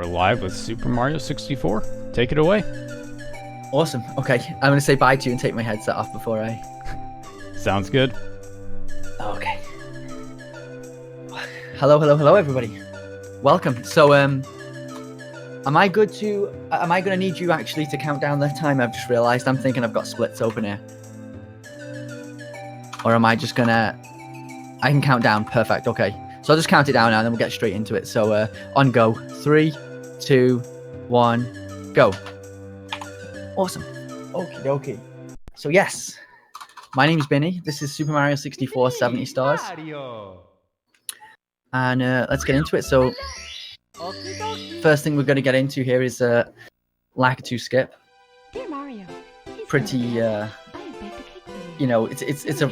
live with Super Mario 64. Take it away. Awesome. Okay, I'm going to say bye to you and take my headset off before I... Sounds good. Okay. Hello, everybody. Welcome. So, am I going to need you actually to count down the time? I've just realized I'm thinking I've got splits open here. Or am I just going to... I can count down. Perfect. Okay. So I'll just count it down now and then we'll get straight into it. So, on go. 3, 2, 1, go. Awesome. Okie dokie. So, yes. My name's Biinny. This is Super Mario 64 70 Stars. And let's get into it. So, first thing we're going to get into here is Lakitu skip. Pretty, you know, it's a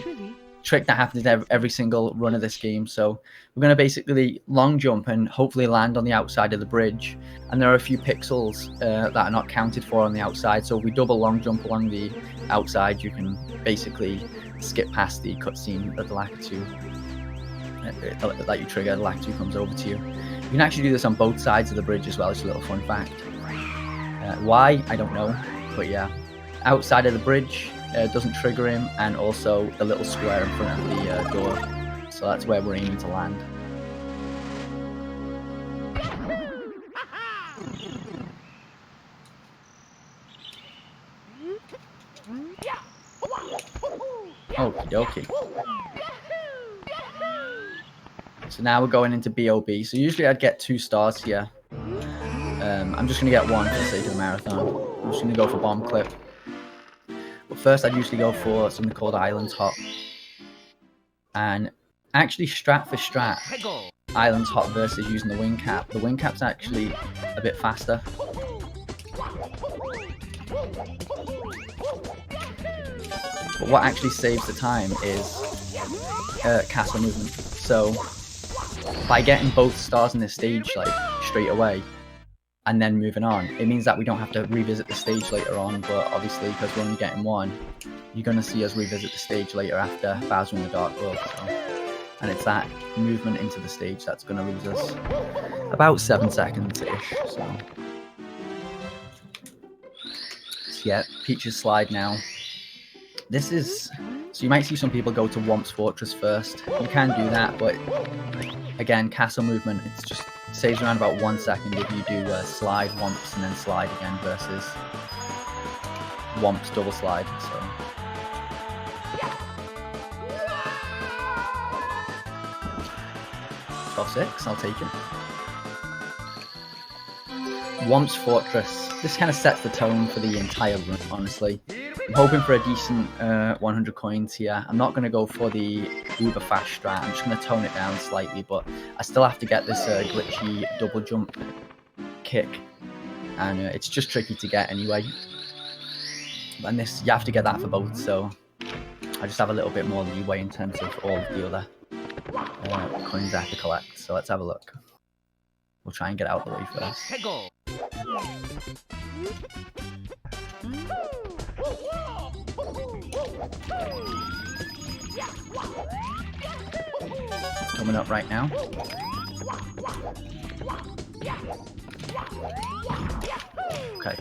trick that happens in every single run of this game. So we're going to basically long jump and hopefully land on the outside of the bridge. And there are a few pixels that are not counted for on the outside. So if we double long jump along the outside, you can basically skip past the cutscene of the Lakitu that you trigger. The Lakitu comes over to you. You can actually do this on both sides of the bridge as well. It's a little fun fact. Why? I don't know. But yeah, outside of the bridge doesn't trigger him, and also the little square in front of the door. So that's where we're aiming to land. Okie dokie. So now we're going into BOB. So usually I'd get 2 stars here. I'm just going to get 1 for the sake of the marathon. I'm just going to go for bomb clip. But first I'd usually go for something called Islands Hop. And actually strat for strat, Islands Hop versus using the wing cap. The wing cap's actually a bit faster. But what actually saves the time is castle movement. So by getting both stars in this stage like straight away and then moving on, it means that we don't have to revisit the stage later on. But obviously, because we're only getting 1, you're going to see us revisit the stage later after Bowser in the Dark World. So, and it's that movement into the stage that's going to lose us about 7 seconds-ish. So yeah, Peach's slide now. This is... So you might see some people go to Womp's Fortress first. You can do that, but again, castle movement, it's just saves around about 1 second if you do slide Womps and then slide again versus Womps double slide. So 12-6, I'll take it. Womp's Fortress. This kind of sets the tone for the entire run, honestly. I'm hoping for a decent 100 coins here. I'm not going to go for the uber fast strat. I'm just going to tone it down slightly, but I still have to get this glitchy double jump kick. And it's just tricky to get anyway. And this, you have to get that for both, so I just have a little bit more leeway in terms of all of the other coins I have to collect. So let's have a look. We'll try and get out of the way first. It's coming up right now. Okay.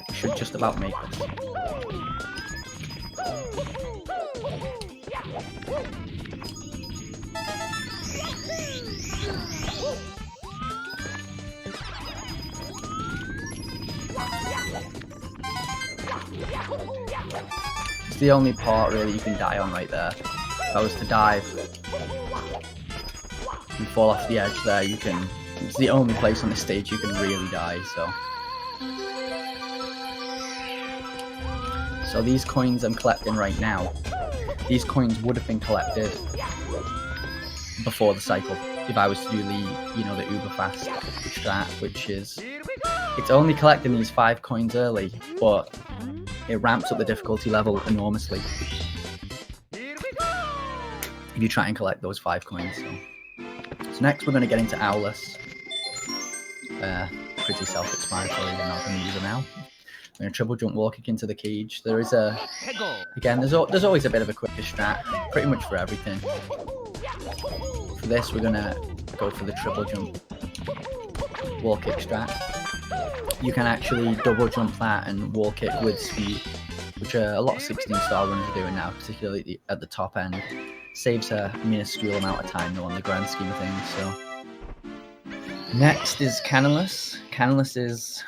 We should just about make this. It's the only part really you can die on right there. If I was to dive and fall off the edge there, you can... It's the only place on the stage you can really die, so... So these coins I'm collecting right now, these coins would have been collected before the cycle. If I was to do the, you know, the uber fast strat, which is... It's only collecting these 5 coins early, but it ramps up the difficulty level enormously if you try and collect those 5 coins. So next we're going to get into Owlus. Pretty self-explanatory, we're not going to use it now. I'm going to triple jump wall kick into the cage. There is a... Again, there's always a bit of a quicker strat, pretty much for everything. For this, we're going to go for the triple jump. wall kick strat. You can actually double jump that and wall kick with speed, which a lot of 16-star runners are doing now, particularly at the top end. Saves a minuscule amount of time though on the grand scheme of things. So next is Canalus. Canalus is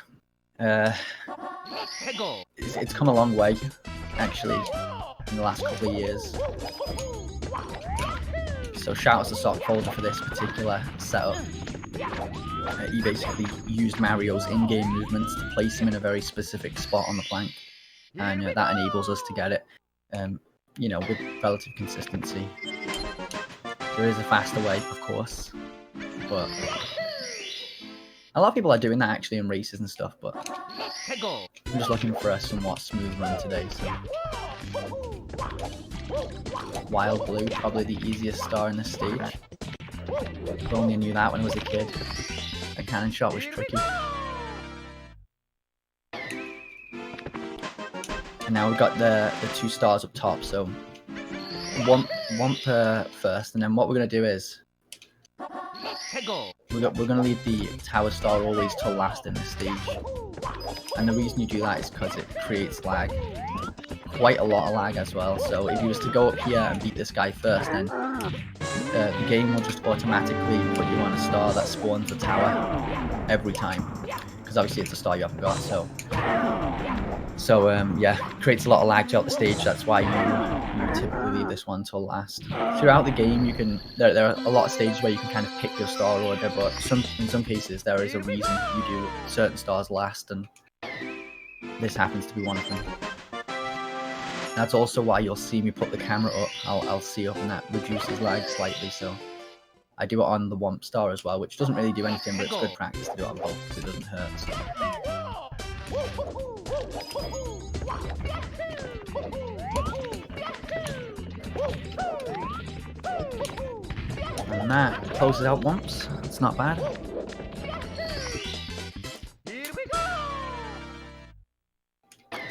it's come a long way actually in the last couple of years. So shout out to Sockfolder for this particular setup. He basically used Mario's in-game movements to place him in a very specific spot on the plank, and that enables us to get it, you know, with relative consistency. There is a faster way, of course, but a lot of people are doing that actually in races and stuff, but I'm just looking for a somewhat smooth run today, so... Wild Blue, probably the easiest star in this stage. If only I knew that when I was a kid. A cannon shot was tricky. And now we've got the 2 stars up top, so one per first, and then what we're going to do is we're going to leave the tower star always till last in this stage. And the reason you do that is because it creates lag. Quite a lot of lag as well, so if you was to go up here and beat this guy first, then the game will just automatically put you on a star that spawns the tower every time, because obviously it's a star you haven't got. So yeah, creates a lot of lag throughout the stage. That's why you typically leave this one till last. Throughout the game, you can there are a lot of stages where you can kind of pick your star order, but in some cases there is a reason you do certain stars last, and this happens to be one of them. That's also why you'll see me put the camera up. I'll see up, and that reduces lag slightly. So I do it on the Womp Star as well, which doesn't really do anything, but it's good practice to do it on both because it doesn't hurt. So. And that closes out Womps. It's not bad.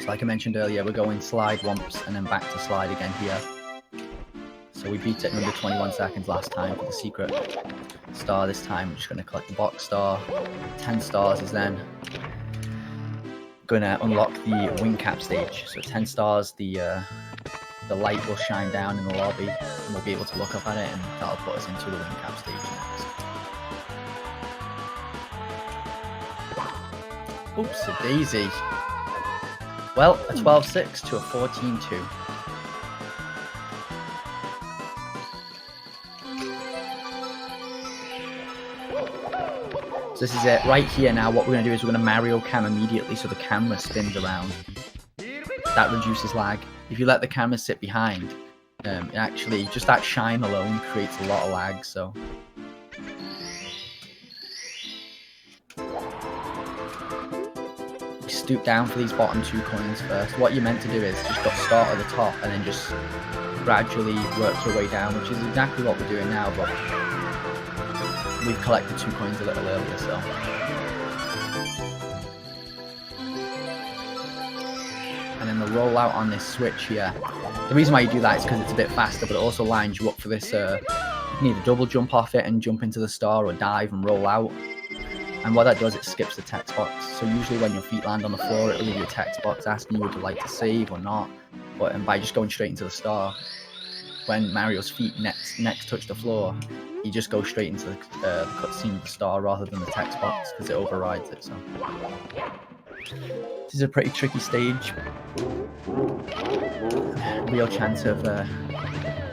Like I mentioned earlier, we're going slide once and then back to slide again here. So we beat it in under 21 seconds last time for the secret star. This time we're just going to collect the box star. 10 stars is then going to unlock the wing cap stage. So 10 stars, the light will shine down in the lobby and we'll be able to look up at it, and that'll put us into the wing cap stage next. Oops-a-daisy. Well, a 12-6 to a 14-2. So this is it. Right here now, what we're going to do is we're going to Mario Cam immediately so the camera spins around. That reduces lag. If you let the camera sit behind, it actually, just that shine alone creates a lot of lag, so... Stoop down for these bottom 2 coins first. What you're meant to do is just start at the top and then just gradually work your way down, which is exactly what we're doing now, but we've collected 2 coins a little earlier, so. And then the rollout on this switch here. The reason why you do that is because it's a bit faster, but it also lines you up for this, you can either double jump off it and jump into the star, or dive and roll out. And what that does, it skips the text box. So usually when your feet land on the floor, it'll leave you a text box asking you would you like to save or not. But by just going straight into the star, when Mario's feet next touch the floor, you just go straight into the cutscene of the star rather than the text box, because it overrides it. So this is a pretty tricky stage. Real chance of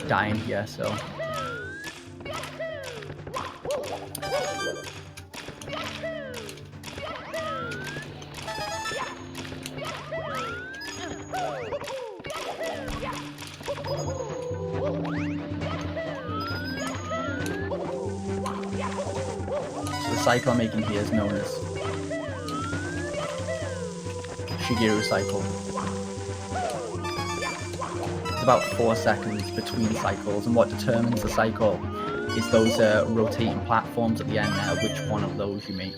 dying here, so. The cycle I'm making here is known as Shigeru cycle. It's about 4 seconds between cycles, and what determines the cycle is those rotating platforms at the end there, which one of those you make.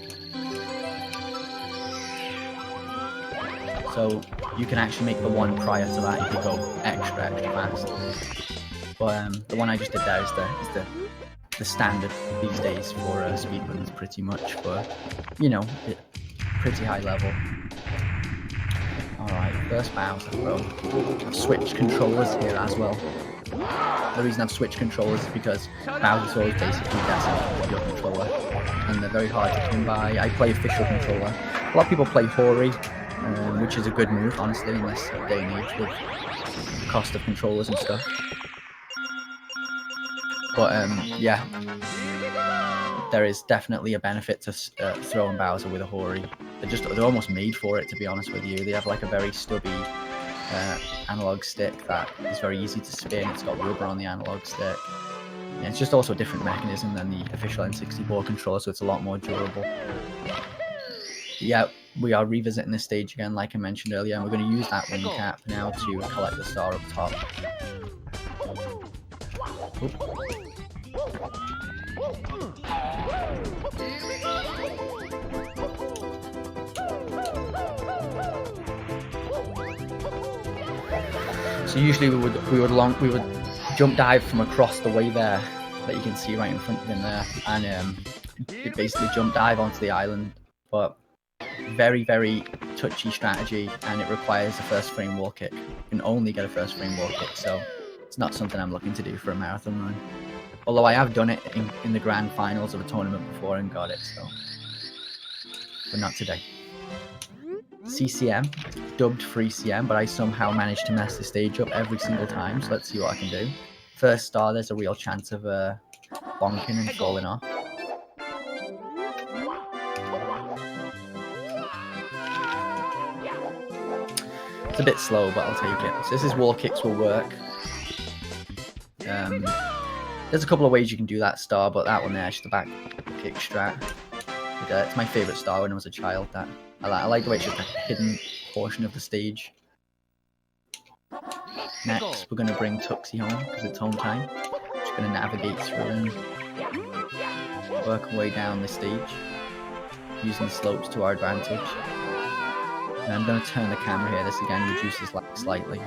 So you can actually make the one prior to that if you go extra fast. But the one I just did there is the the standard these days for speedruns, pretty much, for, pretty high level. Alright, first Bowser throw. I've switched controllers here as well. The reason I've switched controllers is because Bowser throw is basically that's your controller, and they're very hard to come by. I play official controller. A lot of people play Hori, which is a good move, honestly, in this day and age with the cost of controllers and stuff. But yeah, there is definitely a benefit to throwing Bowser with a Hori. They're almost made for it, to be honest with you. They have like a very stubby analog stick that is very easy to spin. It's got rubber on the analog stick. Yeah, it's just also a different mechanism than the official N64 controller, so it's a lot more durable. Yeah, we are revisiting this stage again, like I mentioned earlier, and we're going to use that wing cap now to collect the star up top. Oop. So usually we would jump dive from across the way there, that you can see right in front of him there, and it basically jump dive onto the island. But very, very touchy strategy, and it requires a first frame wall kick. You can only get a first frame wall kick, so it's not something I'm looking to do for a marathon run. Although I have done it in the grand finals of a tournament before and got it, so. But not today. CCM, dubbed free CM, but I somehow managed to mess the stage up every single time, so let's see what I can do. First star, there's a real chance of bonking and falling off. It's a bit slow, but I'll take it. So this is wall kicks will work. There's a couple of ways you can do that star, but that one there is just a back kick strat. It's my favourite star when I was a child. That I like the way it's just a hidden portion of the stage. Next, we're going to bring Tuxie home because it's home time. Just going to navigate through and work our way down the stage using the slopes to our advantage. And I'm going to turn the camera here. This again reduces lag slightly.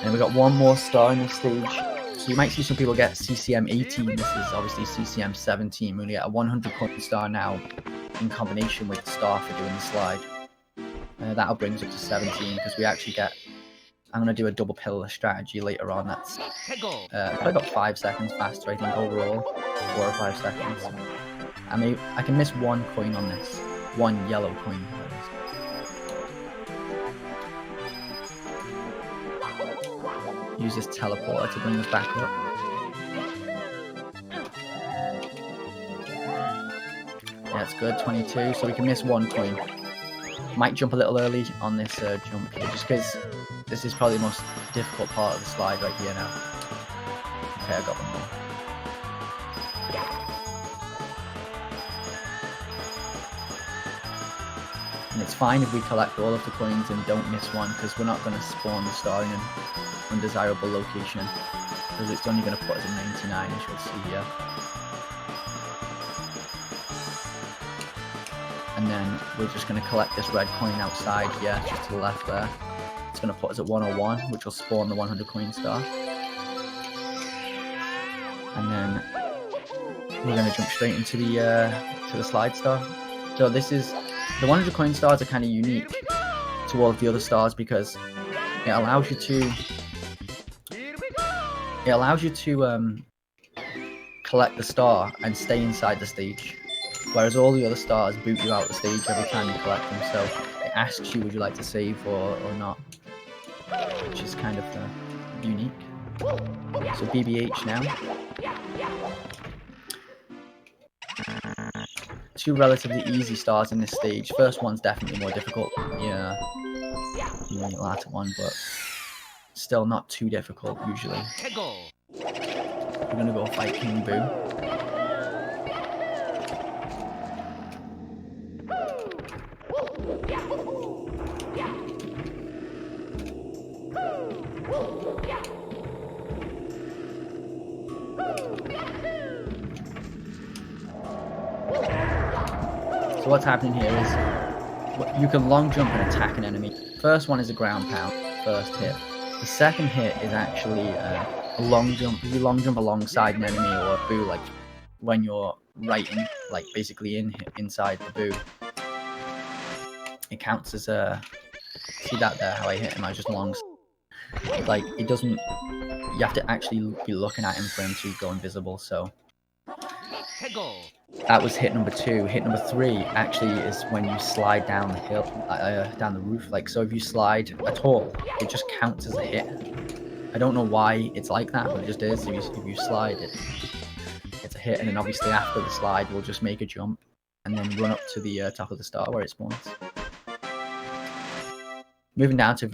And we've got one more star in this stage. So you might see some people get CCM 18. This is obviously CCM 17. We're going to get a 100 coin star now in combination with the star for doing the slide. That'll bring us up to 17 because we actually get... I'm going to do a double pillar strategy later on. That's I got 5 seconds faster, I think, overall. 4 or 5 seconds. I can miss one coin on this. One yellow coin. Use this teleporter to bring us back up. Yeah, it's good, 22, so we can miss one coin. Might jump a little early on this jump here, just because this is probably the most difficult part of the slide right here now. Okay, I got one more. And it's fine if we collect all of the coins and don't miss one, because we're not going to spawn the star in an undesirable location, because it's only going to put us at 99, as you'll see here. And then we're just going to collect this red coin outside here, just to the left there. It's going to put us at 101, which will spawn the 100 coin star. And then we're going to jump straight into the slide star. So this is... The 100 coin stars are kind of unique to all of the other stars because it allows you to collect the star and stay inside the stage, whereas all the other stars boot you out the stage every time you collect them. So it asks you, would you like to save or not, which is kind of unique. So BBH now. Two relatively easy stars in this stage. First one's definitely more difficult. Yeah, the latter one, but still not too difficult usually. We're gonna go fight King Boo. So what's happening here is you can long jump and attack an enemy. First one is a ground pound, first hit. The second hit is actually a long jump. If you long jump alongside an enemy or a boo, like when you're right in, like basically inside the boo, it counts as a. See that there? How I hit him? I just long. Like it doesn't. You have to actually be looking at him for him to go invisible. So that was hit number 2. Hit number 3 actually is when you slide down the hill, down the roof. Like so, if you slide at all, it just counts as a hit. I don't know why it's like that, but it just is. If you slide, it's a hit, and then obviously after the slide, we'll just make a jump and then run up to the top of the star where it spawns. Moving down to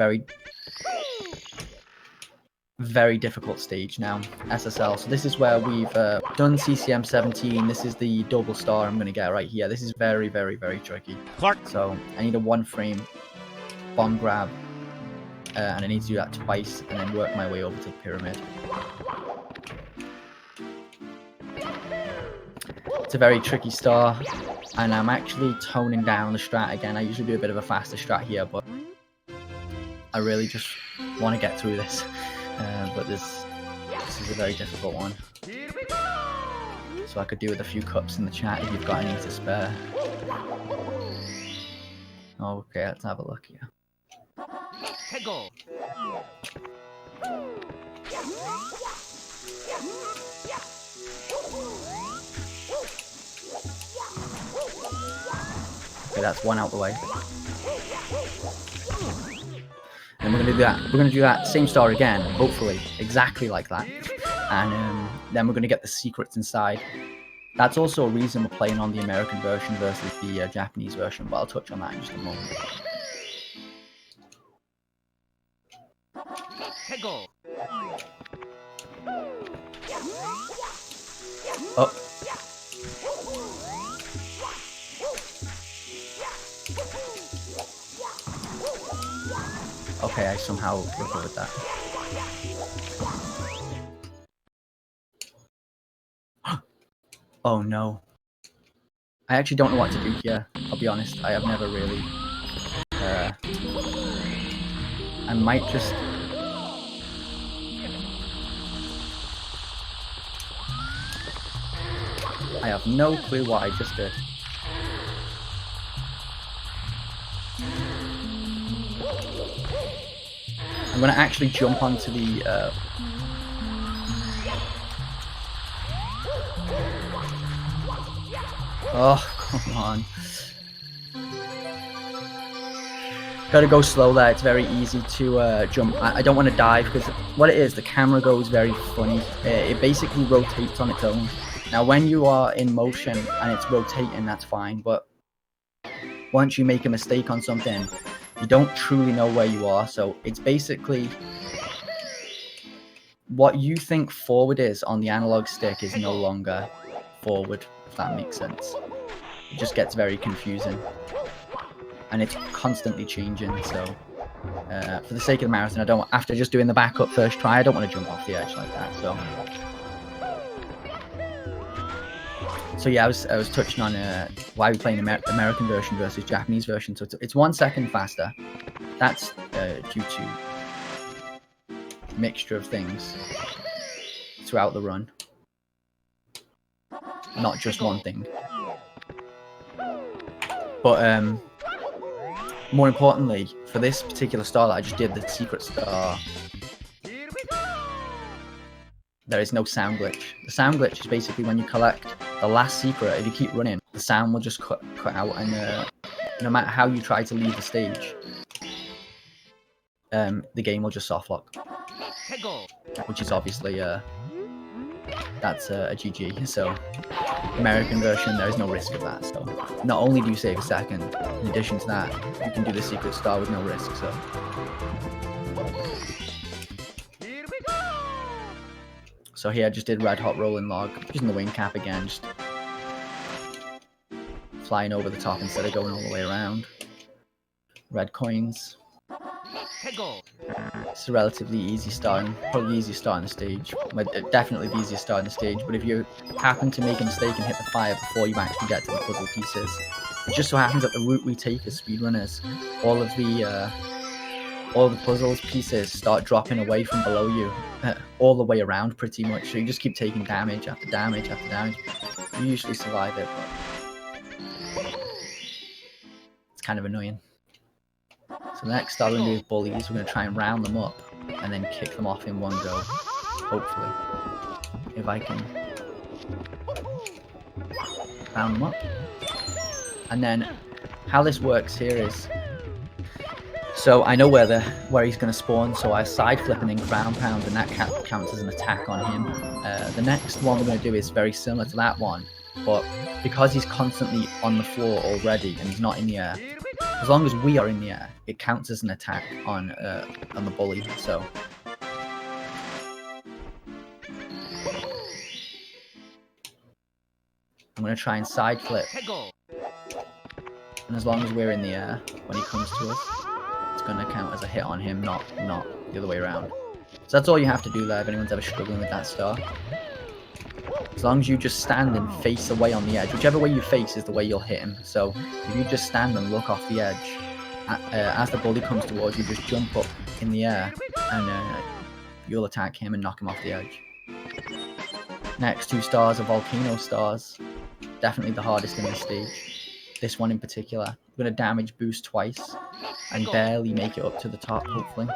very difficult stage now, SSL. So this is where we've done CCM 17. This is the double star I'm going to get right here. This is very, very, very tricky. Clark. So I need a 1-frame bomb grab, and I need to do that twice, and then work my way over to the pyramid. It's a very tricky star, and I'm actually toning down the strat again. I usually do a bit of a faster strat here, but I really just want to get through this. But this is a very difficult one. So I could do with a few cups in the chat if you've got any to spare. Okay, let's have a look here. Okay, that's one out the way. And we're gonna do that. We're gonna do that same star again, hopefully, exactly like that. And then we're gonna get the secrets inside. That's also a reason we're playing on the American version versus the Japanese version, but I'll touch on that in just a moment. Oh. Okay, I somehow recovered that. Oh no. I actually don't know what to do here, I'll be honest. I have never really... I might just... I have no clue what I just did. I'm gonna actually jump onto the oh, come on. Gotta go slow there. It's very easy to jump. I don't want to dive because what it is, the camera goes very funny. It basically rotates on its own. Now when you are in motion and it's rotating, that's fine, but once you make a mistake on something, you don't truly know where you are. So it's basically what you think forward is on the analog stick is no longer forward, if that makes sense. It just gets very confusing, and it's constantly changing. So for the sake of the marathon, I don't, after just doing the backup first try, I don't want to jump off the edge like that. So yeah, I was touching on why we're playing American version versus Japanese version. So it's 1 second faster. That's due to mixture of things throughout the run, not just one thing. But more importantly, for this particular star that I just did, the secret star, there is no sound glitch. The sound glitch is basically when you collect the last secret. If you keep running, the sound will just cut out, and no matter how you try to leave the stage, the game will just soft lock, which is obviously that's a GG. So American version, there is no risk of that. So not only do you save a second, in addition to that, you can do the secret star with no risk. So here I just did red hot rolling log, using the wing cap again, just flying over the top instead of going all the way around. Red coins. It's a relatively easy start, probably the easiest start on the stage. Well, definitely the easiest start on the stage, but if you happen to make a mistake and hit the fire before you actually get to the puzzle pieces, it just so happens that the route we take as speedrunners, all all the puzzles pieces start dropping away from below you, all the way around pretty much. So you just keep taking damage after damage after damage. You usually survive it, but it's kind of annoying. So the next star we're going to do is bullies. We're going to try and round them up and then kick them off in one go, hopefully. If I can round them up. And then how this works here is, so I know where he's going to spawn, so I side flip and then ground pound, and that counts as an attack on him. The next one we're going to do is very similar to that one, but because he's constantly on the floor already and he's not in the air, as long as we are in the air, it counts as an attack on the bully. So I'm going to try and side flip, and as long as we're in the air when he comes to us, it's going to count as a hit on him, not the other way around. So that's all you have to do there if anyone's ever struggling with that star. As long as you just stand and face away on the edge, whichever way you face is the way you'll hit him. So if you just stand and look off the edge, as the bully comes towards you, just jump up in the air and you'll attack him and knock him off the edge. Next two stars are Volcano Stars. Definitely the hardest in this stage. This one in particular. I'm going to damage boost twice and barely make it up to the top, hopefully.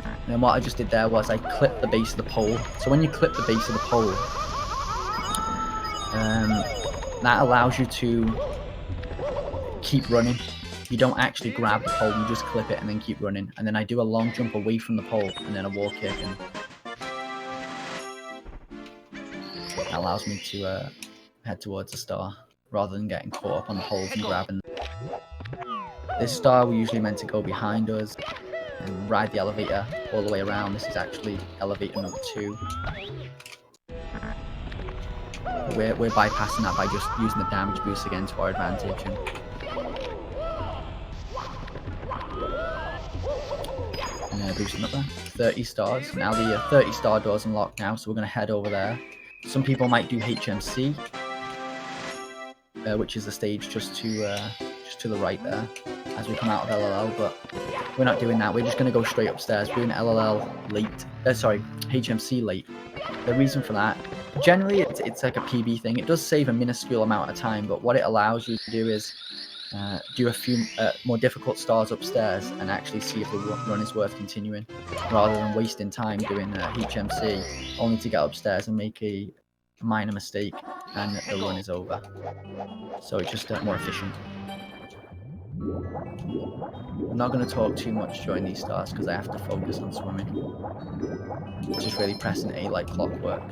And then what I just did there was I clipped the base of the pole. So when you clip the base of the pole, that allows you to keep running. You don't actually grab the pole, you just clip it and then keep running. And then I do a long jump away from the pole and then a wall kick, and that allows me to head towards the star rather than getting caught up on the poles and grabbing. This star we're usually meant to go behind us and ride the elevator all the way around. This is actually elevator number 2. We're bypassing that by just using the damage boost again to our advantage. And boosting up there. 30 stars. Now the 30 star door's unlocked now, so we're going to head over there. Some people might do HMC, which is the stage just to the right there as we come out of LLL, but we're not doing that. We're just going to go straight upstairs. We're doing LLL late. Sorry, HMC late. The reason for that, generally it's like a PB thing. It does save a minuscule amount of time, but what it allows you to do is do a few more difficult stars upstairs and actually see if the run is worth continuing, rather than wasting time doing HMC only to get upstairs and make a minor mistake and the run is over. So it's just more efficient. I'm not going to talk too much during these stars because I have to focus on swimming. Just really pressing A like clockwork.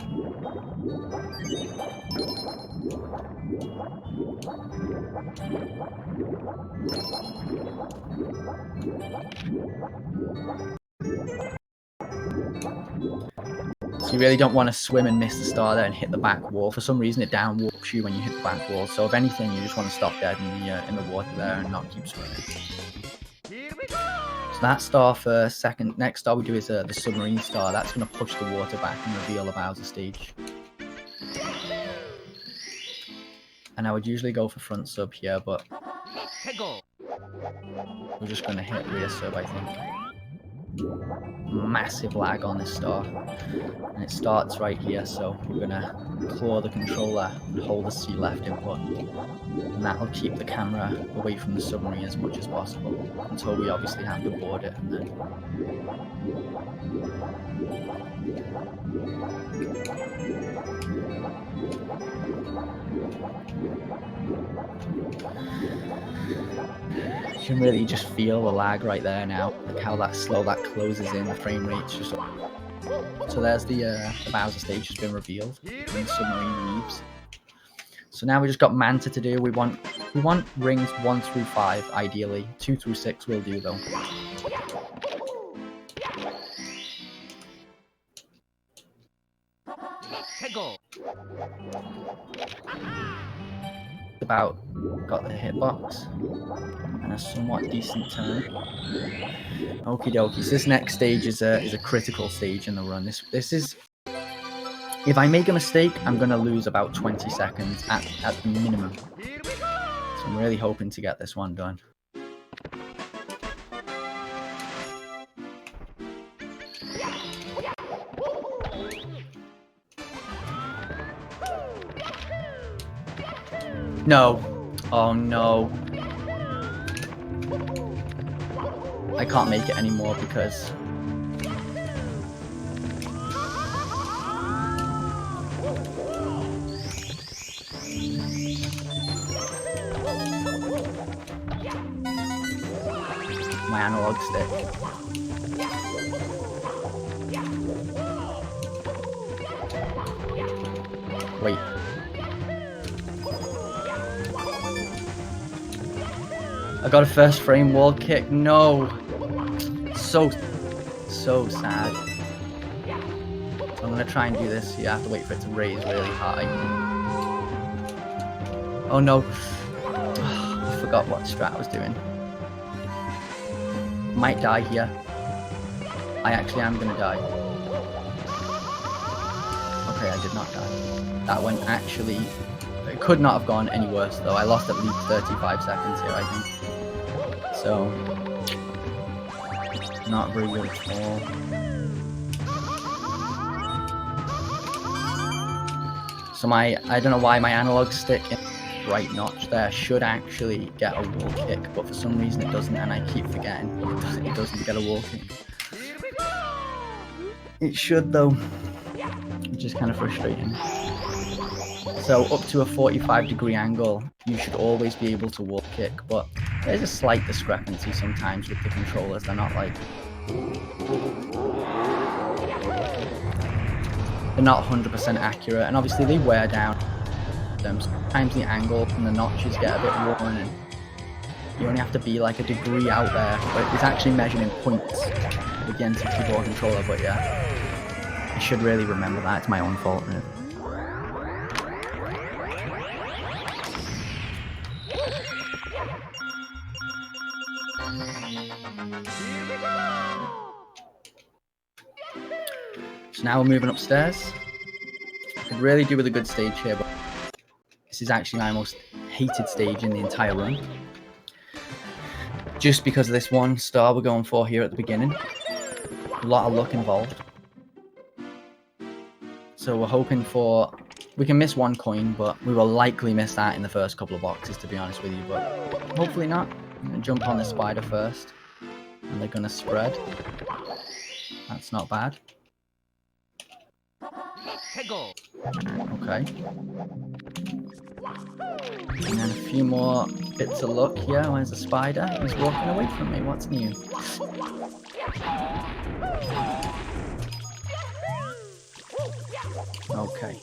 So you really don't want to swim and miss the star there and hit the back wall. For some reason it down warps you when you hit the back wall. So if anything, you just want to stop dead in the water there and not keep swimming. So that star for second. Next star we do is the Submarine Star. That's going to push the water back and reveal the Bowser stage. And I would usually go for front sub here, but we're just going to hit rear sub, I think. Massive lag on this star, and it starts right here, so we're gonna claw the controller and hold the C left input, and that will keep the camera away from the submarine as much as possible until we obviously have to board it, and then you can really just feel the lag right there now, like how that slow that closes in, the frame rate's just up. So there's the Bowser stage has been revealed, and submarine leaves. So now we just got Manta to do. We want rings 1 through 5 ideally. 2 through 6 will do though. About got the hitbox and a somewhat decent turn. Okie dokie. So this next stage is a critical stage in the run. This is If I make a mistake, I'm going to lose about 20 seconds at the minimum. So I'm really hoping to get this one done. No. Oh no. I can't make it anymore because... my analog stick. Wait. I got a first frame wall kick. No. So sad. So I'm gonna try and do this. You have to wait for it to raise really high. Oh no. I forgot what strat I was doing. Might die here. I actually am gonna die. Okay, I did not die. That one actually... It could not have gone any worse though. I lost at least 35 seconds here, I think. So... not very good at all. So I don't know why my analog stick in the right notch there should actually get a wall kick, but for some reason it doesn't, and I keep forgetting it doesn't get a wall kick. It should though, which is kind of frustrating. So up to a 45-degree angle, you should always be able to wall kick, but there's a slight discrepancy sometimes with the controllers. They're not like... they're not 100% accurate, and obviously they wear down. Sometimes the angle and the notches get a bit worn, and you only have to be like a degree out there, but it's actually measured in points with the N64 controller, but yeah. I should really remember that, it's my own fault. Really. So now we're moving upstairs. I could really do with a good stage here, but this is actually my most hated stage in the entire run. Just because of this one star we're going for here at the beginning. A lot of luck involved. So we're hoping for... we can miss one coin, but we will likely miss that in the first couple of boxes, to be honest with you, but hopefully not. I'm going to jump on the spider first, and they're going to spread. That's not bad. Okay. And then a few more bits of luck here. Where's the spider? He's walking away from me. What's new? Okay.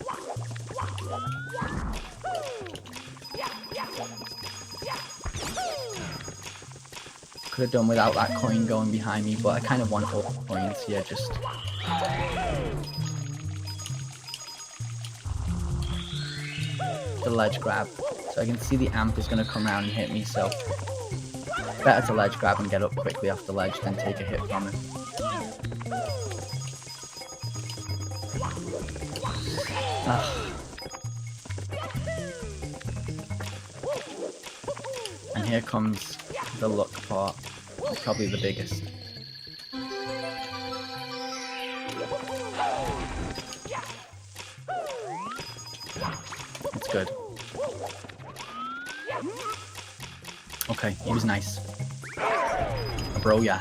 Could have done without that coin going behind me, but I kind of want all the coins here, just... the ledge grab. So I can see the amp is going to come around and hit me, so... better to ledge grab and get up quickly off the ledge than take a hit from it. And here comes the luck part, probably the biggest. It's good. Okay, he was nice. Bro, yeah.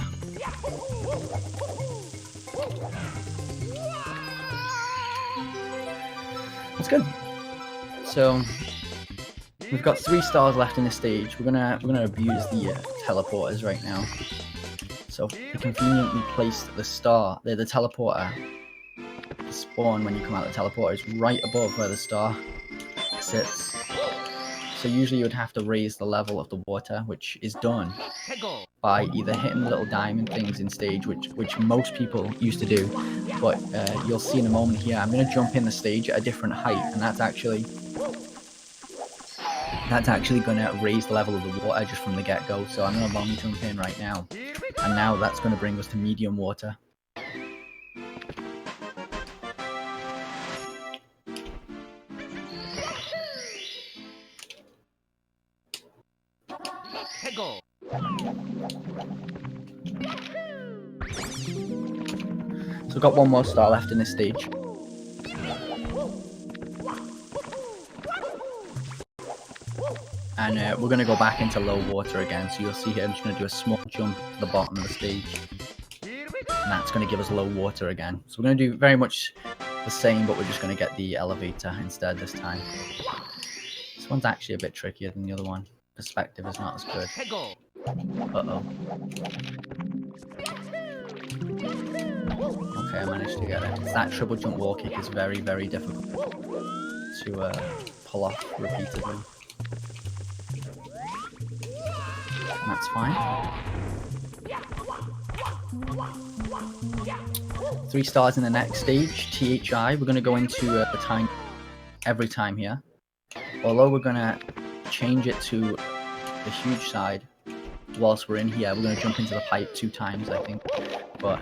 That's good. So we've got 3 stars left in this stage. We're gonna abuse the teleporters right now. So we conveniently placed the star, the teleporter, the spawn when you come out of the teleporter is right above where the star sits. So usually you would have to raise the level of the water, which is done by either hitting the little diamond things in stage, which most people used to do. But you'll see in a moment here, I'm going to jump in the stage at a different height, and that's actually going to raise the level of the water just from the get-go. So I'm going to long jump in right now, and now that's going to bring us to medium water. So we've got one more star left in this stage. And we're going to go back into low water again. So you'll see here I'm just going to do a small jump to the bottom of the stage. And that's going to give us low water again. So we're going to do very much the same, but we're just going to get the elevator instead this time. This one's actually a bit trickier than the other one. Perspective is not as good. Uh-oh. Okay, I managed to get it. That triple jump wall kick is very, very difficult to pull off repeatedly. And that's fine. 3 stars in the next stage, THI. We're going to go into the time every time here. Although we're going to change it to the huge side whilst we're in here. We're going to jump into the pipe 2 times, I think. But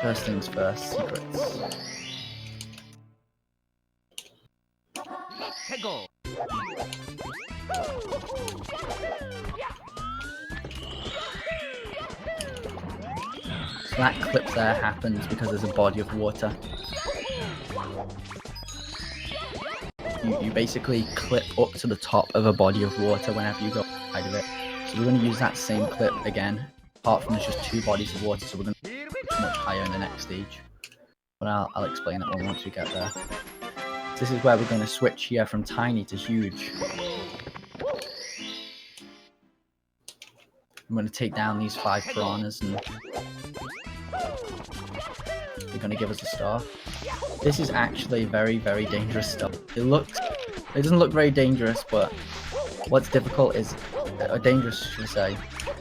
first things first, secrets. So that clip there happens because there's a body of water. You basically clip up to the top of a body of water whenever you go inside of it. So we're going to use that same clip again, apart from there's just 2 bodies of water, so we're going to be much higher in the next stage. But I'll explain that one once we get there. This is where we're going to switch here from tiny to huge. I'm going to take down these 5 piranhas and they're going to give us a star. This is actually very, very dangerous stuff. It doesn't look very dangerous, but what's difficult is, or dangerous should I say,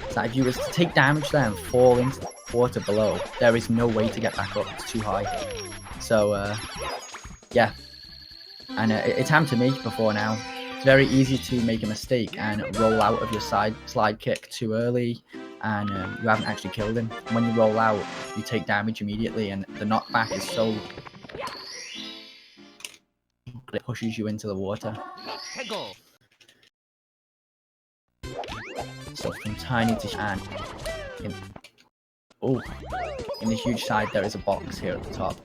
is that if you was to take damage there and fall into the water below, there is no way to get back up. It's too high. So, yeah. And it's happened to me before now. It's very easy to make a mistake and roll out of your slide kick too early, and you haven't actually killed him. When you roll out, you take damage immediately, and the knockback is so... it pushes you into the water. So from tiny to and in the huge side there is a box here at the top,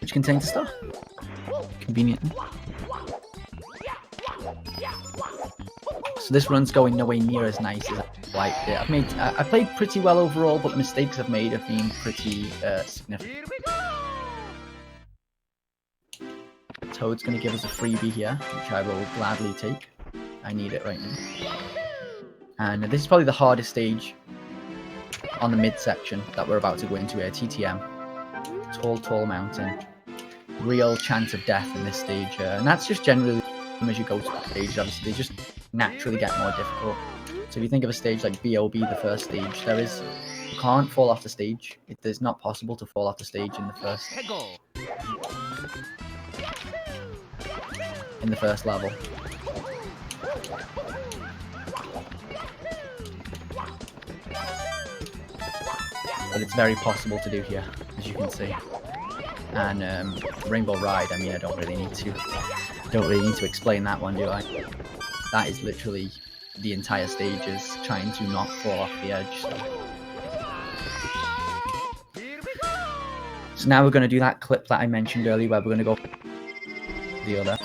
which contains a star. Conveniently. So this run's going nowhere near as nice as I liked it. I played pretty well overall, but the mistakes I've made have been pretty significant. Toad's going to give us a freebie here, which I will gladly take. I need it right now. And this is probably the hardest stage on the midsection that we're about to go into here. TTM. Tall mountain. Real chance of death in this stage. And that's just generally as you go to the stage. Obviously, they just naturally get more difficult. So if you think of a stage like BOB, the first stage, you can't fall off the stage. It is not possible to fall off the stage in the first level. But it's very possible to do here, as you can see. And Rainbow Ride, I mean, I don't really need to explain that one, do I? That is literally the entire stage is trying to not fall off the edge. So now we're going to do that clip that I mentioned earlier, where we're going to go the other.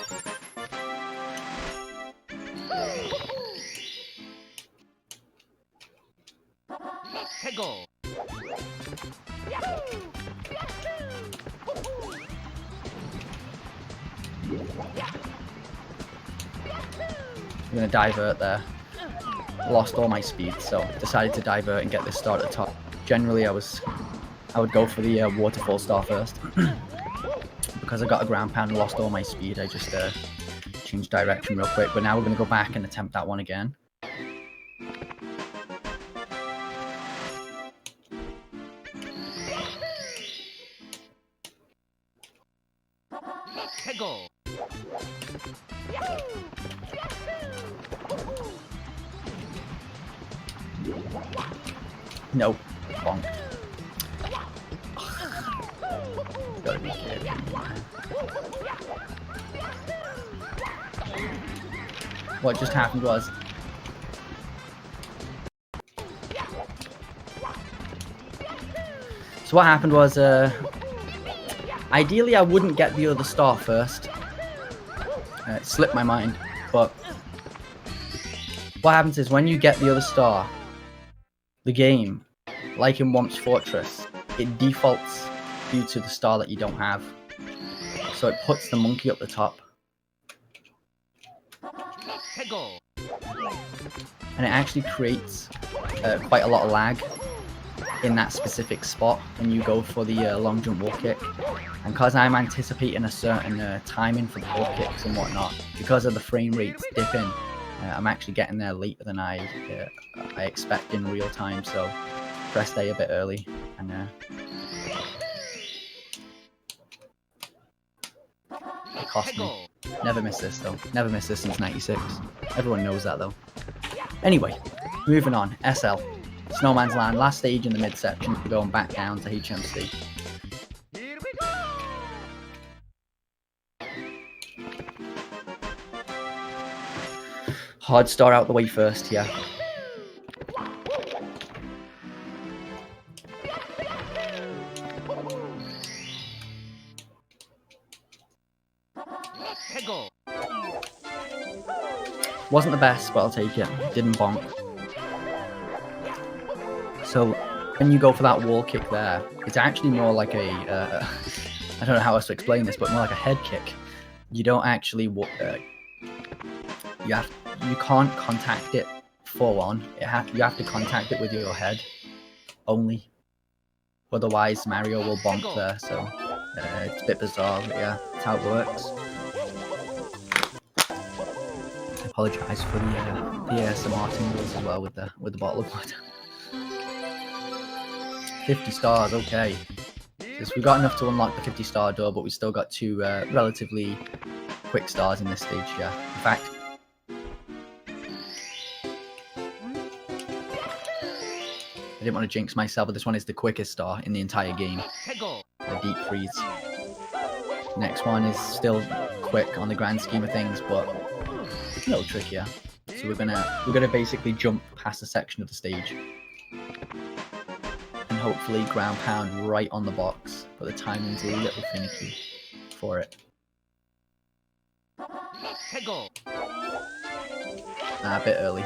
I'm going to divert there. Lost all my speed, so decided to divert and get this star at the top. Generally, I would go for the Waterfall Star first. Because I got a ground pound and lost all my speed, I just changed direction real quick. But now we're going to go back and attempt that one again. No. Bonk. Gotta be kidding me. what just happened was... So what happened was, ideally I wouldn't get the other star first. It slipped my mind, but what happens is when you get the other star, the game, like in Womp's Fortress, it defaults you to the star that you don't have. So it puts the monkey up the top. And it actually creates quite a lot of lag in that specific spot when you go for the long jump wall kick. And because I'm anticipating a certain timing for the wall kicks and whatnot, because of the frame rates dipping, I'm actually getting there later than I expect in real time. So pressed A a bit early, and it cost me. Never missed this though. Never missed this since '96. Everyone knows that though. Anyway, moving on. SL. Snowman's Land, last stage in the midsection, going back down to HMC. Hard star out the way first, yeah. Wasn't the best, but I'll take it. Didn't bonk. So when you go for that wall kick there, it's actually more like a, I don't know how else to explain this, but more like a head kick. You don't actually, you can't contact it full on. You have to contact it with your head only. Otherwise, Mario will bonk there. So it's a bit bizarre, but yeah, that's how it works. I apologise for the ASMR tingles as well with the bottle of water. 50 stars, okay. So we've got enough to unlock the 50 star door, but we still got 2 relatively quick stars in this stage, yeah. In fact, I didn't want to jinx myself, but this one is the quickest star in the entire game. A deep freeze. Next one is still quick on the grand scheme of things, but a little trickier. So we're gonna basically jump past a section of the stage. And hopefully ground pound right on the box, but the timing's a little finicky for it. A bit early.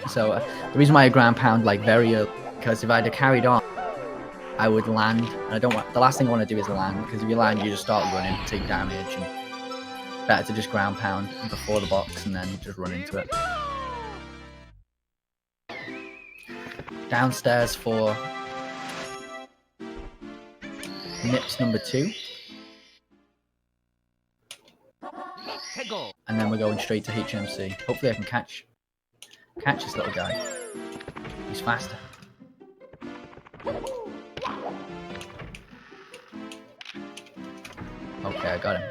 So the reason why I ground pound like very early, because if I'd have carried on, I would land. And I don't want, the last thing I want to do is land, because if you land, you just start running, take damage, and better to just ground pound before the box and then just run into it. Downstairs for Nips number 2. And then we're going straight to HMC. Hopefully I can catch this little guy. He's faster. Okay, I got him.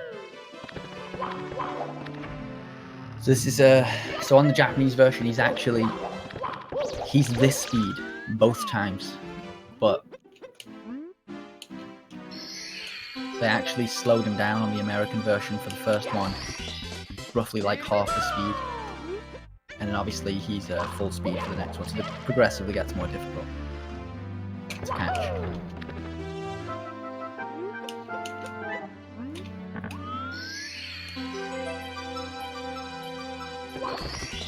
So this is so on the Japanese version he's this speed both times, but they actually slowed him down on the American version for the first one, roughly like half the speed. And then obviously he's full speed for the next one, so it progressively gets more difficult to catch.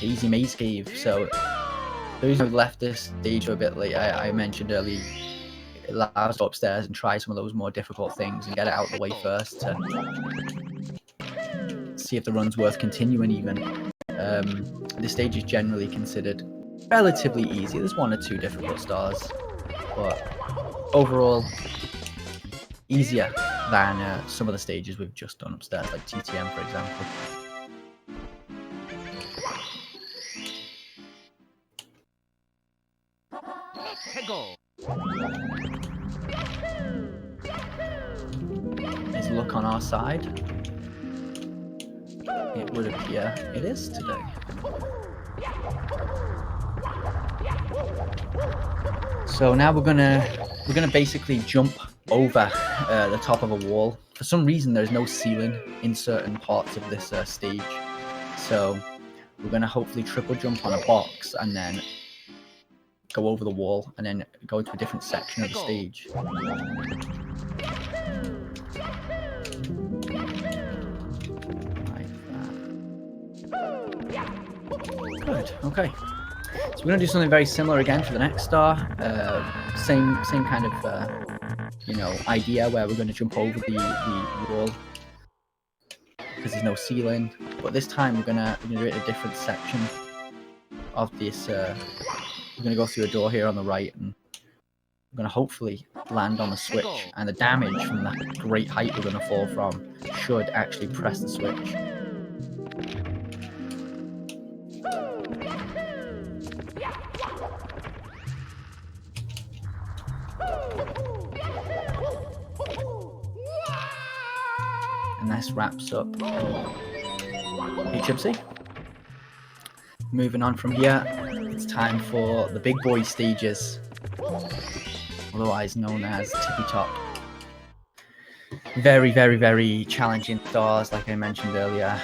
Easy maze cave. So those who left this stage a bit late, I mentioned earlier, it allows us to go upstairs and try some of those more difficult things and get it out of the way first to see if the run's worth continuing even. This stage is generally considered relatively easy. There's 1 or 2 difficult stars, but overall easier than some of the stages we've just done upstairs, like TTM for example. Is luck on our side? It would appear it is today. So now we're gonna basically jump over the top of a wall. For some reason, there's no ceiling in certain parts of this stage, So we're going to hopefully triple jump on a box and then go over the wall and then go into a different section of the stage. Like that. Good, okay. So we're going to do something very similar again for the next star. Same kind of idea where we're going to jump over the wall because there's no ceiling. But this time we're gonna do it in a different section of this. We're gonna go through a door here on the right, and we're gonna hopefully land on the switch. And the damage from that great height we're gonna fall from should actually press the switch. And this wraps up HMC. Moving on from here, it's time for the big boy stages, otherwise known as Tick-Tock. Very, very, very challenging stars, like I mentioned earlier.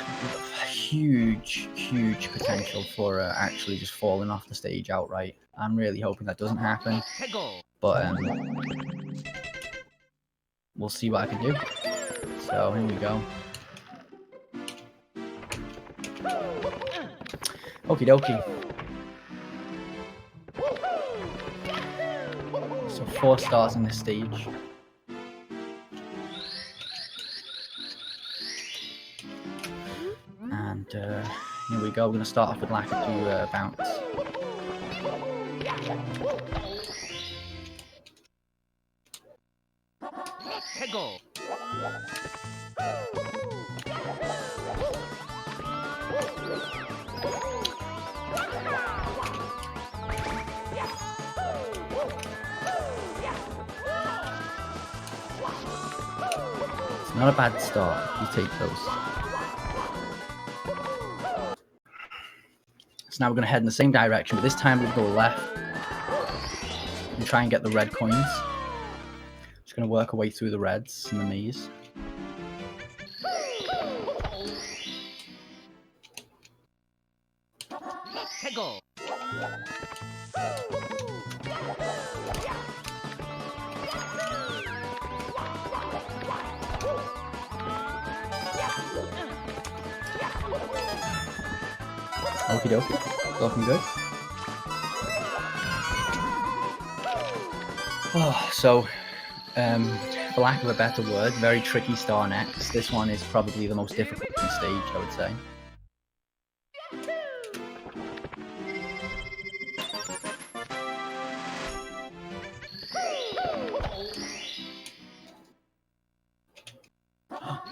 Huge, huge potential for actually just falling off the stage outright. I'm really hoping that doesn't happen, but we'll see what I can do. So here we go. Okie dokie. So 4 stars in this stage. And here we go. We're going to start off with Lack to bounce. It's not a bad start if you take those. So now we're going to head in the same direction, but this time we'll go left and try and get the red coins. Just going to work our way through the reds in the maze. Okie dokie, looking good. Oh, so, for lack of a better word, very tricky star next. This one is probably the most difficult in the stage, I would say.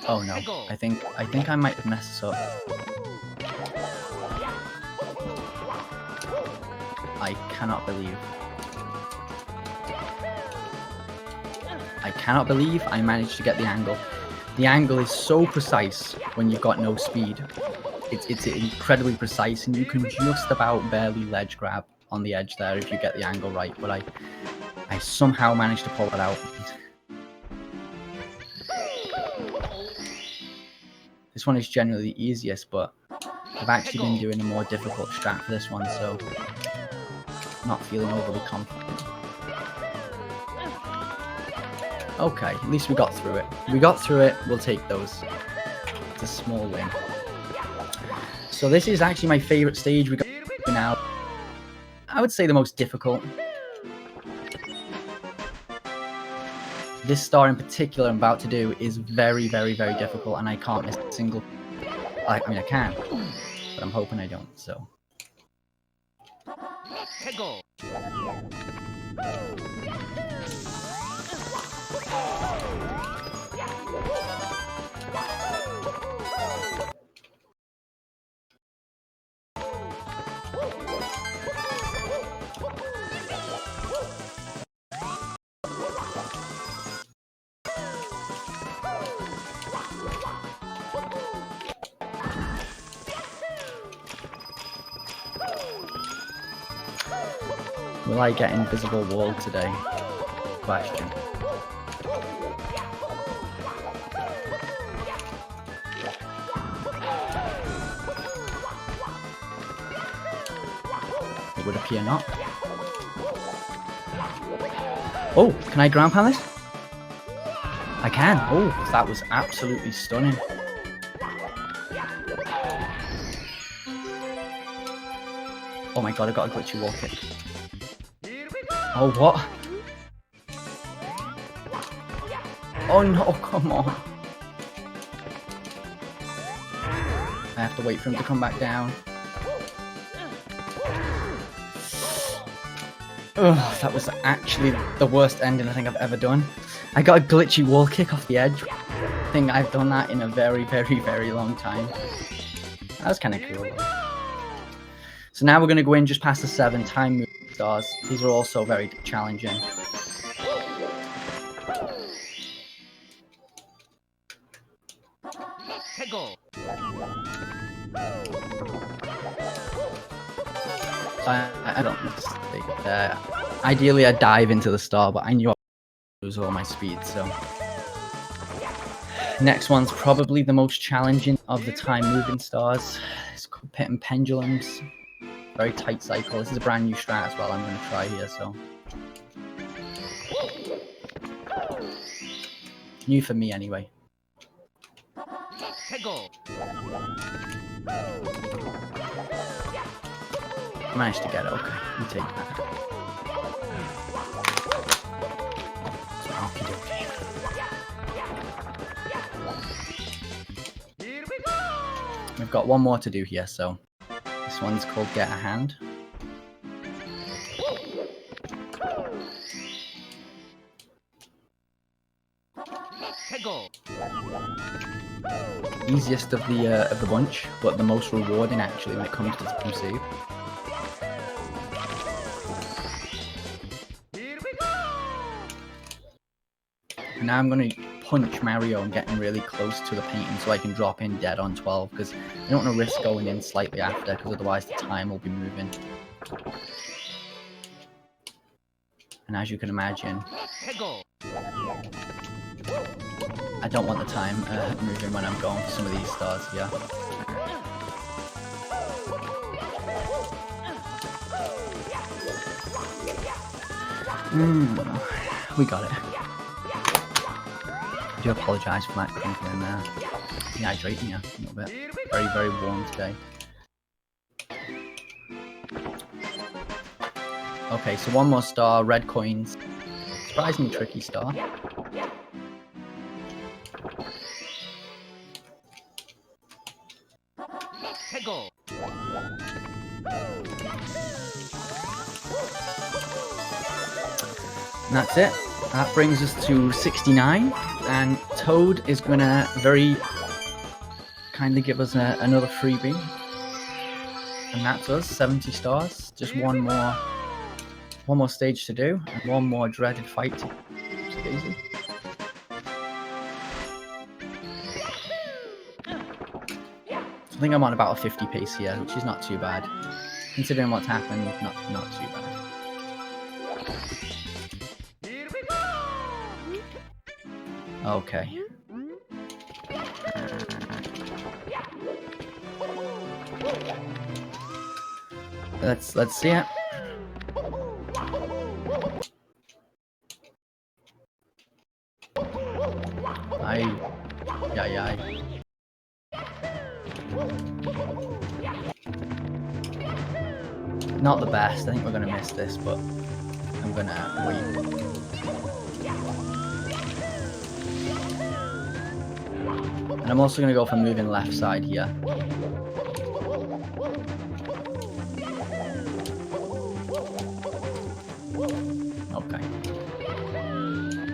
Oh no, I think I might have messed this up. I cannot believe I managed to get the angle. The angle is so precise when you've got no speed. It's incredibly precise, and you can just about barely ledge grab on the edge there if you get the angle right, but I somehow managed to pull it out. This one is generally the easiest, but I've actually been doing a more difficult strat for this one, so not feeling overly confident. Okay, at least we got through it. We got through it, we'll take those. It's a small win. So this is actually my favourite stage we got now. I would say the most difficult. This star in particular I'm about to do is very, very, very difficult, and I can't miss a single... I mean, I can, but I'm hoping I don't, so... Will I get invisible wall today? Question. lucky or not. Oh, can I ground pound this? I can. Oh, that was absolutely stunning. Oh my god, I got a glitchy wall kick. Oh, what? Oh no, come on. I have to wait for him to come back down. Ugh, that was actually the worst ending I think I've ever done. I got a glitchy wall kick off the edge. I think I've done that in a very, very, very long time. That was kind of cool though. So now we're going to go in just past the 7 time moving stars. These are also very challenging. I don't mistake. Ideally, I'd dive into the star, but I knew I would lose all my speed, so. Next one's probably the most challenging of the time moving stars. It's called Pit and Pendulums. Very tight cycle. This is a brand new strat as well I'm going to try here, so. New for me anyway. I managed to get it, okay. You take that. Okie dokie. We've got one more to do here, so this one's called Get a Hand. Easiest of the bunch, but the most rewarding actually when it comes to the team save. And now I'm going to punch Mario and getting really close to the painting so I can drop in dead on 12 because I don't want to risk going in slightly after because otherwise the time will be moving. And as you can imagine, I don't want the time moving when I'm going for some of these stars here. We got it. I do apologise for that crinkling there. Dehydrating you a little bit. Very, very warm today. Okay, so one more star, red coins. Surprisingly tricky star. And that's it. That brings us to 69, and Toad is going to very kindly give us another freebie. And that's us, 70 stars. Just one more stage to do, and one more dreaded fight to take easy. I think I'm on about a 50 pace here, which is not too bad. Considering what's happened, not too bad. Okay. Let's see it. Yay. Not the best. I think we're gonna miss this, but I'm gonna wait. And I'm also going to go for moving left side here. Okay.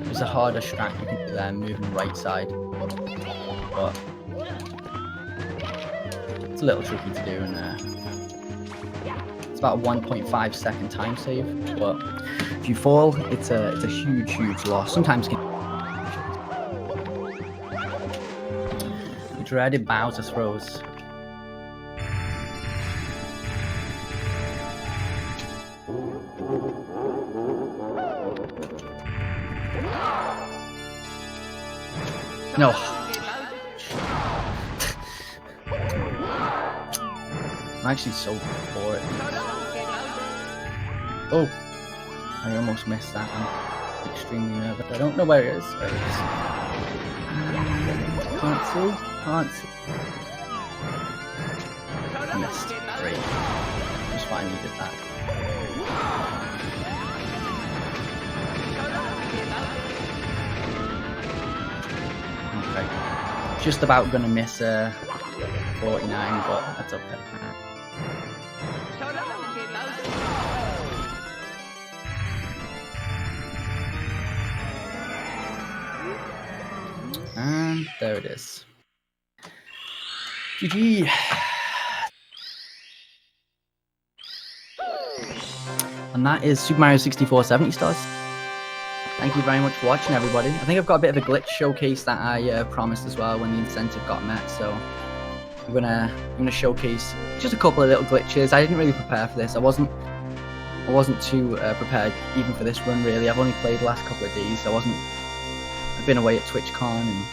There's a harder strat you can do there, moving right side. But it's a little tricky to do, and it's about a 1.5 second time save. But if you fall, it's a huge loss. Sometimes you can dreaded Bowser throws. No. I'm actually so bored. Oh, I almost missed that. I'm extremely nervous. I don't know where it is. There it is. Can't see. Can't see. Missed. Great. Just what I needed that. Okay. Just about gonna miss 49, but that's okay. And there it is. GG. And that is Super Mario 64 70 stars. Thank you very much for watching, everybody. I think I've got a bit of a glitch showcase that I promised as well when the incentive got met. So I'm gonna showcase just a couple of little glitches. I didn't really prepare for this. I wasn't too prepared even for this run really. I've only played the last couple of days. I've been away at TwitchCon and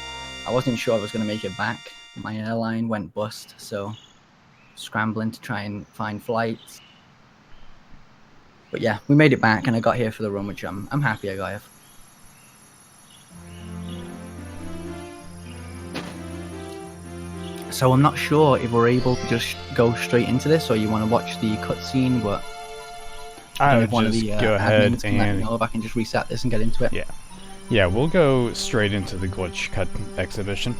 I wasn't sure I was gonna make it back. My airline went bust, so scrambling to try and find flights. But yeah, we made it back and I got here for the run, which I'm happy I got here. So I'm not sure if we're able to just go straight into this or you want to watch the cutscene, but I would just go ahead and let me know if I can just reset this and get into it. Yeah, we'll go straight into the glitch cut exhibition.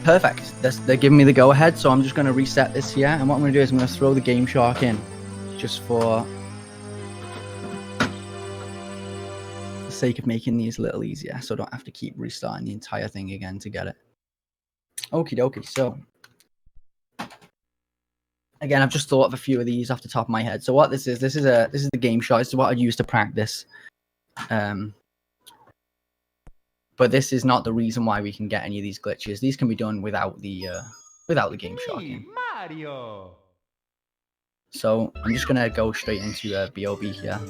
Perfect. They're giving me the go-ahead, so I'm just going to reset this here. And what I'm going to do is I'm going to throw the Game Shark in, just for the sake of making these a little easier, so I don't have to keep restarting the entire thing again to get it. Okie dokie. So again, I've just thought of a few of these off the top of my head. So what this is the Game Shark. This is what I'd use to practice. But this is not the reason why we can get any of these glitches. These can be done without the Game Shark in. Mario. So I'm just gonna go straight into BOB here,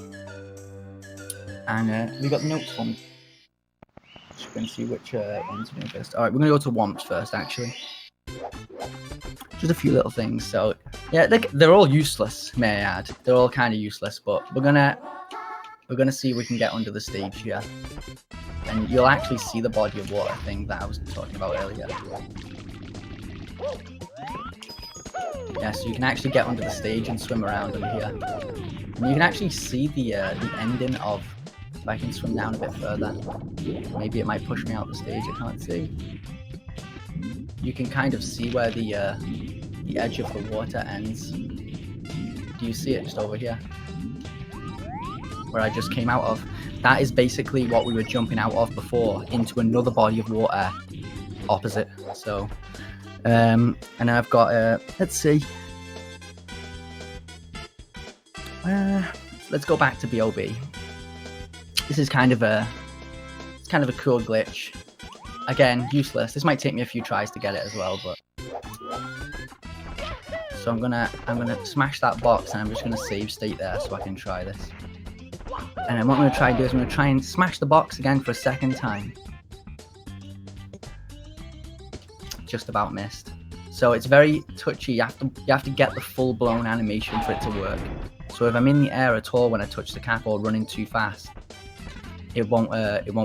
and we got the notes from. Just gonna see which ones to do first. All right, we're gonna go to Womps first, actually. Just a few little things. So yeah, they're all useless, may I add. They're all kind of useless, but we're gonna see if we can get under the stage here. And you'll actually see the body of water thing that I was talking about earlier. Yeah, so you can actually get under the stage and swim around under here. And you can actually see the ending of, if I can swim down a bit further, maybe it might push me out the stage, I can't see. You can kind of see where the edge of the water ends. Do you see it just over here? Where I just came out of. That is basically what we were jumping out of before, into another body of water opposite. So, and I've got, let's see. Let's go back to BOB. This is kind of a cool glitch. Again, useless. This might take me a few tries to get it as well, but. So I'm gonna smash that box and I'm just gonna save state there so I can try this. And then what I'm going to try and do is I'm going to try and smash the box again for a second time. Just about missed. So it's very touchy. You have to get the full-blown animation for it to work. So if I'm in the air at all when I touch the cap or running too fast, it won't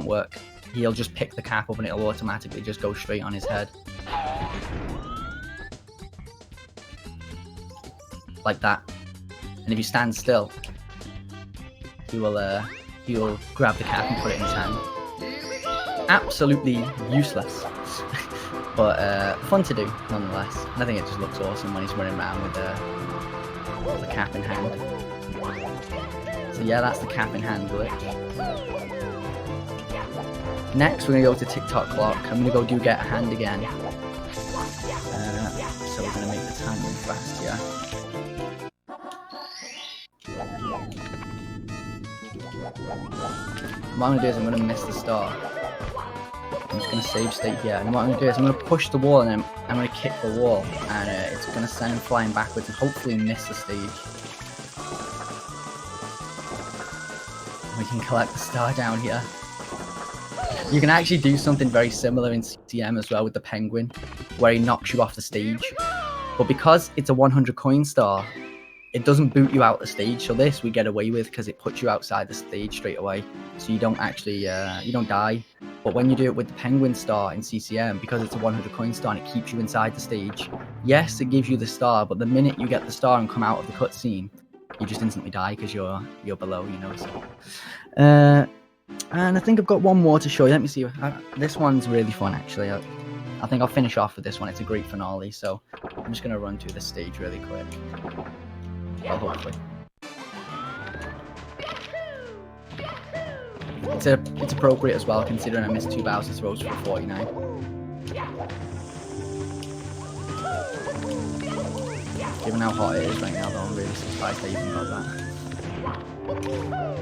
work. He'll just pick the cap up and it'll automatically just go straight on his head. Like that. And if you stand still, he will grab the cap and put it in his hand. Absolutely useless, but fun to do nonetheless. And I think it just looks awesome when he's running around with the cap in hand. So yeah, that's the cap in hand glitch. Next, we're gonna go to Tick-Tock Clock. I'm gonna go get a hand again. So we're gonna make the time move fast, yeah. What I'm going to do is I'm going to miss the star. I'm just going to save state here. And what I'm going to do is I'm going to push the wall and then I'm going to kick the wall. And it's going to send him flying backwards and hopefully miss the stage. We can collect the star down here. You can actually do something very similar in CTM as well with the penguin. where he knocks you off the stage. But because it's a 100 coin star, it doesn't boot you out the stage. So this we get away with because it puts you outside the stage straight away. So you don't actually, you don't die. But when you do it with the penguin star in CCM, because it's a 100 coin star and it keeps you inside the stage, yes, it gives you the star, but the minute you get the star and come out of the cutscene, you just instantly die because you're below, you know. So, and I think I've got one more to show you. Let me see. This one's really fun, actually. I think I'll finish off with this one. It's a great finale, so I'm just going to run through this stage really quick. Well, hopefully. It's appropriate as well, considering I missed 2 Bowser throws for 49. Given how hot it is right now, though, I'm really surprised I even got that.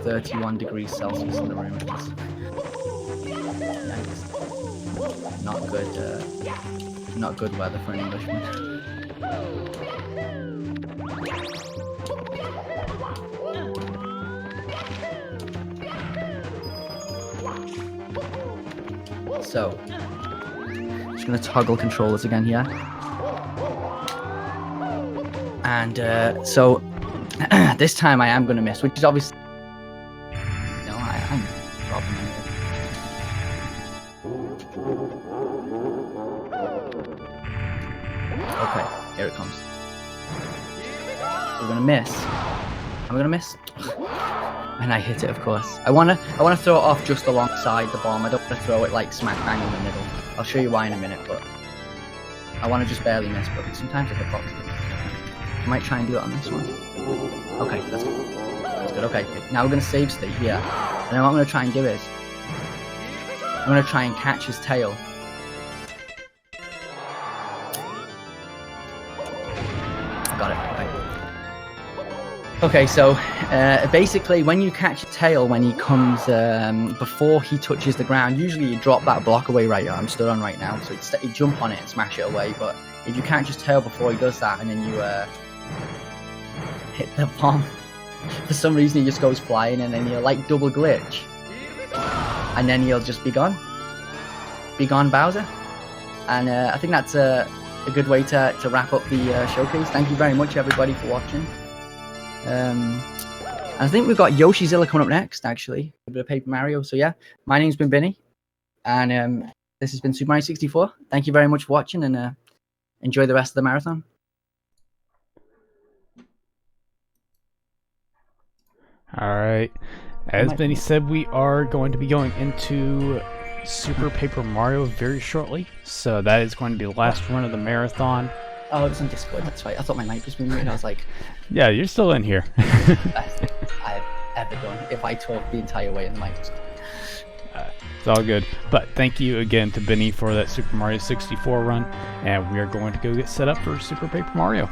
31 degrees Celsius in the room. Yikes. Not good weather for an Englishman. So, just gonna toggle controllers again here. And so this time I am gonna miss, which is obviously I'm problematic. Okay, here it comes. We're gonna miss. I'm gonna miss. And I hit it, of course. I wanna throw it off just alongside the bomb. I don't want to throw it like smack bang in the middle. I'll show you why in a minute, but I want to just barely miss. But sometimes the hitbox. I might try and do it on this one. Okay, that's good. That's good. Okay, now we're gonna save state here. And then what I'm gonna try and do is I'm gonna try and catch his tail. Got it. Okay, so basically when you catch a tail when he comes, before he touches the ground, usually you drop that block away right here I'm stood on right now, so you jump on it and smash it away, but if you catch his tail before he does that and then you hit the bomb, for some reason he just goes flying and then he'll like double glitch, and then he'll just be gone. Be gone, Bowser. And I think that's a good way to wrap up the showcase. Thank you very much everybody for watching. I think we've got Yoshizilla coming up next, actually. A bit of Paper Mario. So yeah, my name's been Biinny, and this has been Super Mario 64. Thank you very much for watching, and enjoy the rest of the marathon. Alright, as Biinny said, we are going to be going into Super Paper Mario very shortly. So that is going to be the last run of the marathon. Oh, it's on Discord, that's right. I thought my mic was being muted. I was like... Yeah, you're still in here. Best I've ever done. If I talk the entire way in the mic. It's all good. But thank you again to Biinny for that Super Mario 64 run. And we are going to go get set up for Super Paper Mario.